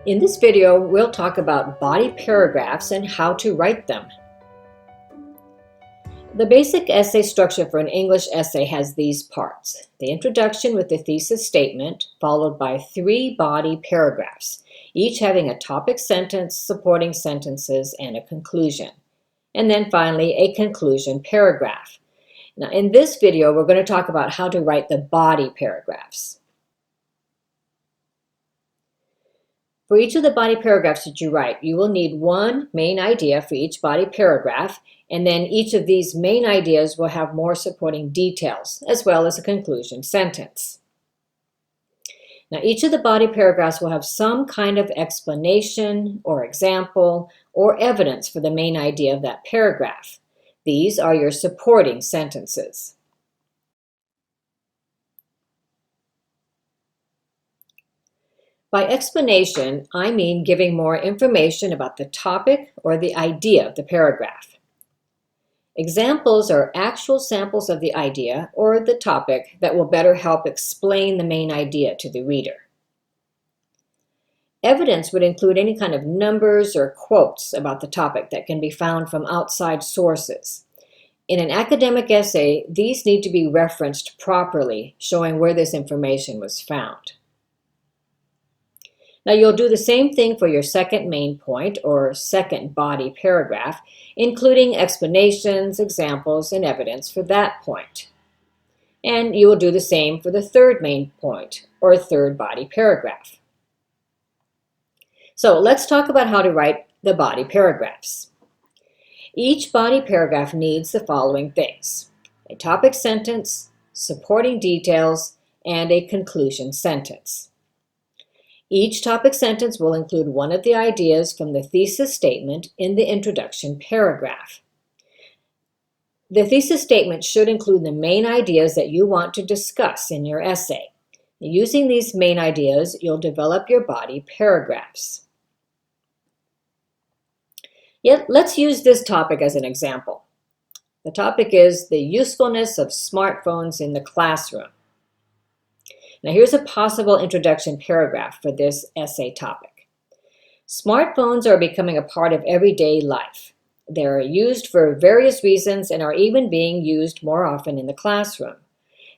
In this video, we'll talk about body paragraphs and how to write them. The basic essay structure for an English essay has these parts: the introduction with the thesis statement, followed by 3 body paragraphs, each having a topic sentence, supporting sentences, and a conclusion. And then finally, a conclusion paragraph. Now, in this video, we're going to talk about how to write the body paragraphs. For each of the body paragraphs that you write, you will need one main idea for each body paragraph, and then each of these main ideas will have more supporting details, as well as a conclusion sentence. Now, each of the body paragraphs will have some kind of explanation or example or evidence for the main idea of that paragraph. These are your supporting sentences. By explanation, I mean giving more information about the topic or the idea of the paragraph. Examples are actual samples of the idea or the topic that will better help explain the main idea to the reader. Evidence would include any kind of numbers or quotes about the topic that can be found from outside sources. In an academic essay, these need to be referenced properly, showing where this information was found. Now, you'll do the same thing for your second main point or second body paragraph, including explanations, examples, and evidence for that point. And you will do the same for the third main point or third body paragraph. So let's talk about how to write the body paragraphs. Each body paragraph needs the following things: a topic sentence, supporting details, and a conclusion sentence. Each topic sentence will include one of the ideas from the thesis statement in the introduction paragraph. The thesis statement should include the main ideas that you want to discuss in your essay. Using these main ideas, you'll develop your body paragraphs. Yet, let's use this topic as an example. The topic is the usefulness of smartphones in the classroom. Now, here's a possible introduction paragraph for this essay topic. Smartphones are becoming a part of everyday life. They're used for various reasons and are even being used more often in the classroom.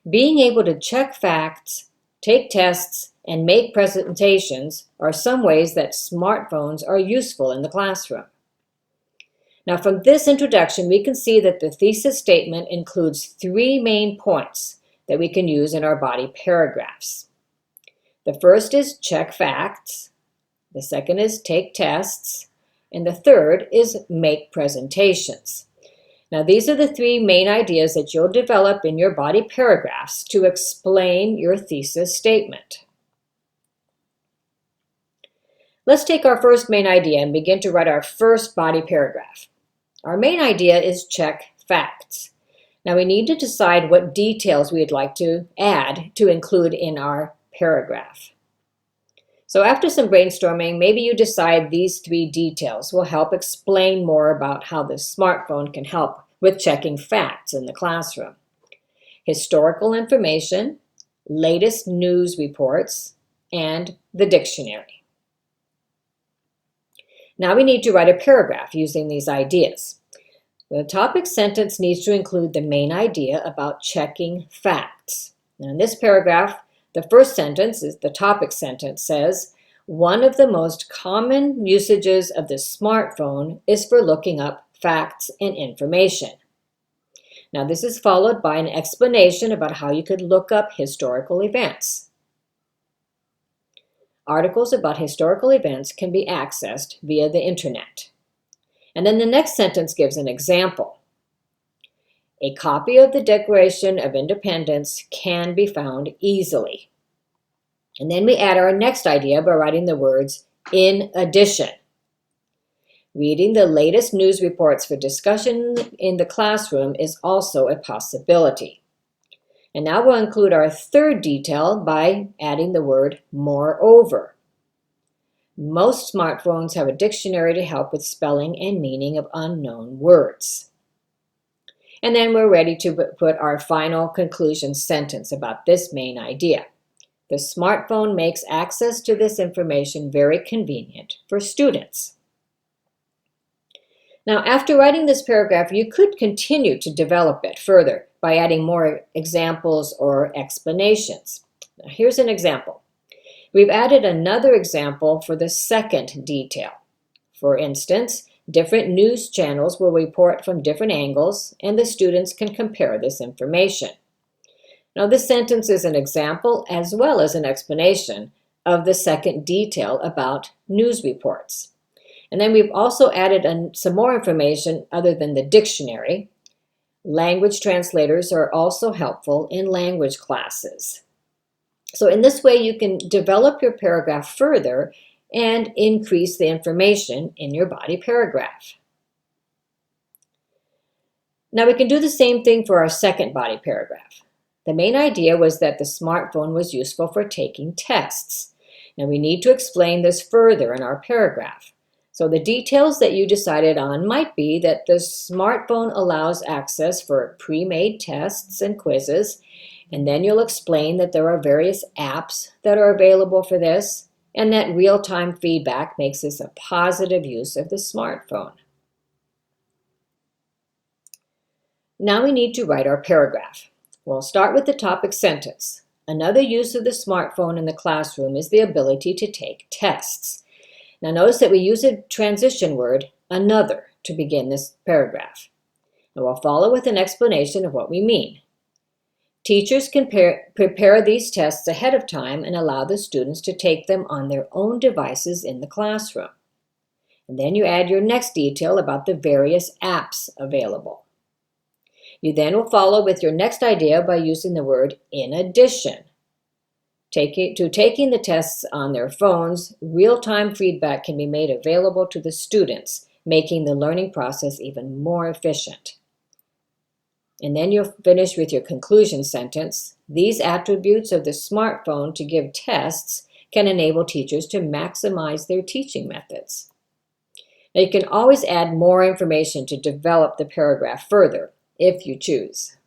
Being able to check facts, take tests, and make presentations are some ways that smartphones are useful in the classroom. Now, from this introduction, we can see that the thesis statement includes 3 main points that we can use in our body paragraphs. The first is check facts, the second is take tests, and the third is make presentations. Now, these are the 3 main ideas that you'll develop in your body paragraphs to explain your thesis statement. Let's take our first main idea and begin to write our first body paragraph. Our main idea is check facts. Now, we need to decide what details we'd like to add to include in our paragraph. So after some brainstorming, maybe you decide these 3 details will help explain more about how the smartphone can help with checking facts in the classroom. Historical information, latest news reports, and the dictionary. Now we need to write a paragraph using these ideas. The topic sentence needs to include the main idea about checking facts. Now, in this paragraph, the first sentence is the topic sentence says, one of the most common usages of the smartphone is for looking up facts and information. Now, this is followed by an explanation about how you could look up historical events. Articles about historical events can be accessed via the internet. And then the next sentence gives an example. A copy of the Declaration of Independence can be found easily. And then we add our next idea by writing the words, in addition. Reading the latest news reports for discussion in the classroom is also a possibility. And now we'll include our third detail by adding the word moreover. Most smartphones have a dictionary to help with spelling and meaning of unknown words. And then we're ready to put our final conclusion sentence about this main idea. The smartphone makes access to this information very convenient for students. Now, after writing this paragraph, you could continue to develop it further by adding more examples or explanations. Now, here's an example. We've added another example for the second detail. For instance, different news channels will report from different angles, and the students can compare this information. Now, this sentence is an example as well as an explanation of the second detail about news reports. And then we've also added some more information other than the dictionary. Language translators are also helpful in language classes. So in this way, you can develop your paragraph further and increase the information in your body paragraph. Now we can do the same thing for our second body paragraph. The main idea was that the smartphone was useful for taking tests. Now we need to explain this further in our paragraph. So the details that you decided on might be that the smartphone allows access for pre-made tests and quizzes, and then you'll explain that there are various apps that are available for this, and that real-time feedback makes this a positive use of the smartphone. Now we need to write our paragraph. We'll start with the topic sentence. Another use of the smartphone in the classroom is the ability to take tests. Now notice that we use a transition word, another, to begin this paragraph. And we'll follow with an explanation of what we mean. Teachers can prepare these tests ahead of time and allow the students to take them on their own devices in the classroom. And then you add your next detail about the various apps available. You then will follow with your next idea by using the word in addition. Taking the tests on their phones, real-time feedback can be made available to the students, making the learning process even more efficient. And then you'll finish with your conclusion sentence. These attributes of the smartphone to give tests can enable teachers to maximize their teaching methods. Now you can always add more information to develop the paragraph further, if you choose.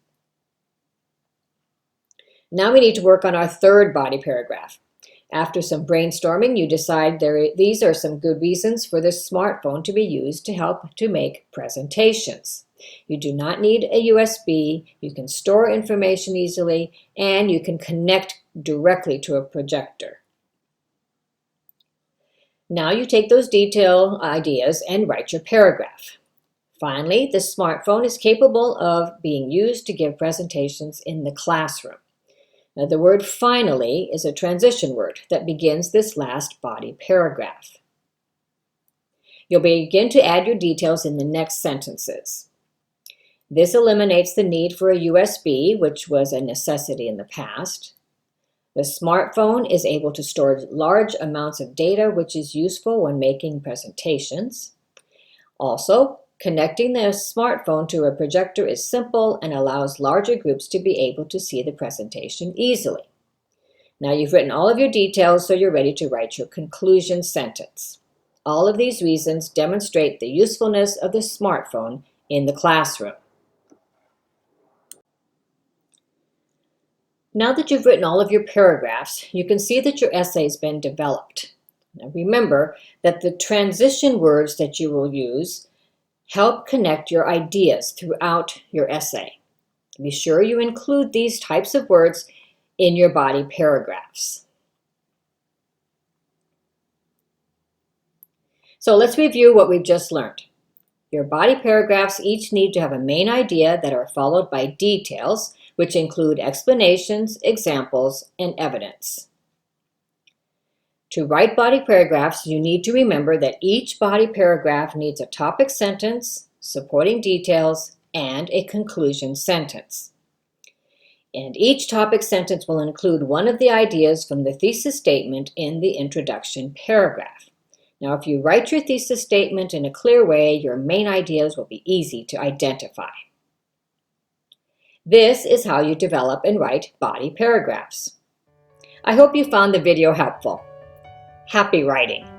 Now we need to work on our third body paragraph. After some brainstorming, you decide these are some good reasons for the smartphone to be used to help to make presentations. You do not need a USB, you can store information easily, and you can connect directly to a projector. Now you take those detailed ideas and write your paragraph. Finally, the smartphone is capable of being used to give presentations in the classroom. Now, the word finally is a transition word that begins this last body paragraph. You'll begin to add your details in the next sentences. This eliminates the need for a USB, which was a necessity in the past. The smartphone is able to store large amounts of data, which is useful when making presentations. Also, connecting the smartphone to a projector is simple and allows larger groups to be able to see the presentation easily. Now you've written all of your details, so you're ready to write your conclusion sentence. All of these reasons demonstrate the usefulness of the smartphone in the classroom. Now that you've written all of your paragraphs, you can see that your essay has been developed. Now remember that the transition words that you will use help connect your ideas throughout your essay. Be sure you include these types of words in your body paragraphs. So let's review what we've just learned. Your body paragraphs each need to have a main idea that are followed by details, which include explanations, examples, and evidence. To write body paragraphs, you need to remember that each body paragraph needs a topic sentence, supporting details, and a conclusion sentence. And each topic sentence will include one of the ideas from the thesis statement in the introduction paragraph. Now, if you write your thesis statement in a clear way, your main ideas will be easy to identify. This is how you develop and write body paragraphs. I hope you found the video helpful. Happy writing!